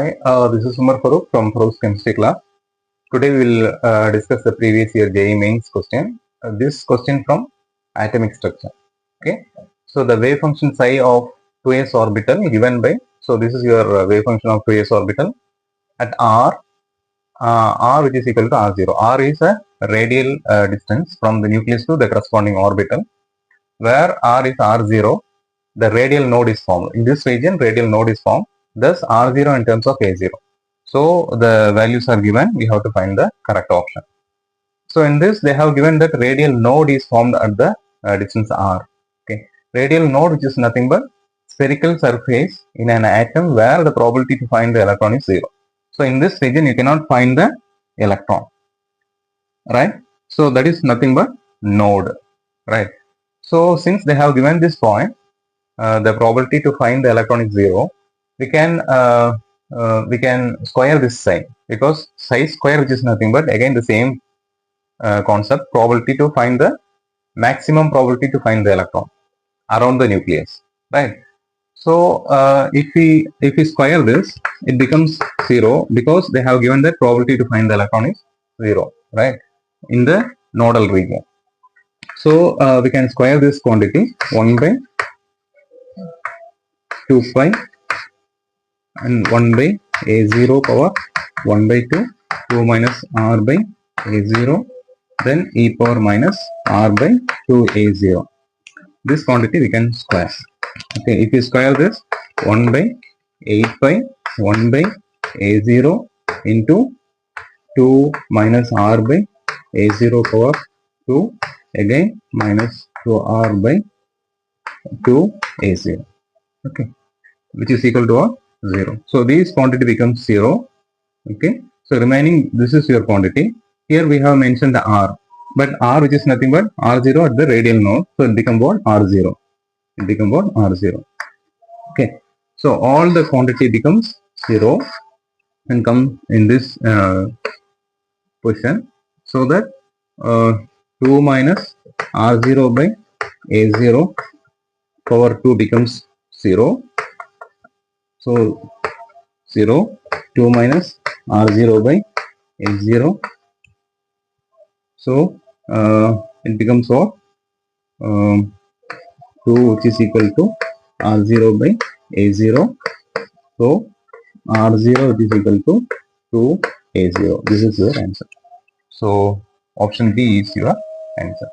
Hi, this is Farook from Farook's chemistry class. Today we will discuss the previous year JEE Mains question. This question from atomic structure. Okay, so the wave function psi of 2s orbital given by, so this is your wave function of 2s orbital at r which is equal to r0. R is a radial distance from the nucleus to the corresponding orbital, where r is r0. The radial node is formed. In this region, radial node is formed. Thus, r0 in terms of a0. So, the values are given. We have to find the correct option. So, in this, they have given that radial node is formed at the distance r. Okay, radial node, which is nothing but spherical surface in an atom where the probability to find the electron is 0. So, in this region, you cannot find the electron, right? So, that is nothing but node, right? So, since they have given this point, the probability to find the electron is 0, we can square this sign, because psi square, which is nothing but again the same concept, probability to find the maximum probability to find the electron around the nucleus, right? So if we square this, it becomes 0, because they have given that probability to find the electron is 0, right, in the nodal region. So we can square this quantity 1 by 2 pi and 1 by a0 power 1 by 2 minus r by a0, then e power minus r by 2a0. This quantity we can square. Okay, if you square this, 1 by 8 pi 1 by a0 into 2 minus r by a0 power 2, again minus 2r by 2a0. Okay, which is equal to 0. So this quantity becomes 0. Okay, so remaining, this is your quantity. Here we have mentioned the r, but r, which is nothing but r0 at the radial node, so it becomes what? R0. It becomes what? R0. Okay, so all the quantity becomes 0 and come in this position, so that 2 minus r0 by a0 power 2 becomes 0. So 0, 2 minus r0 by a0. So it becomes what? 2, which is equal to r0 by a0. So r0, which is equal to 2a0. This is your answer. So option B is your answer.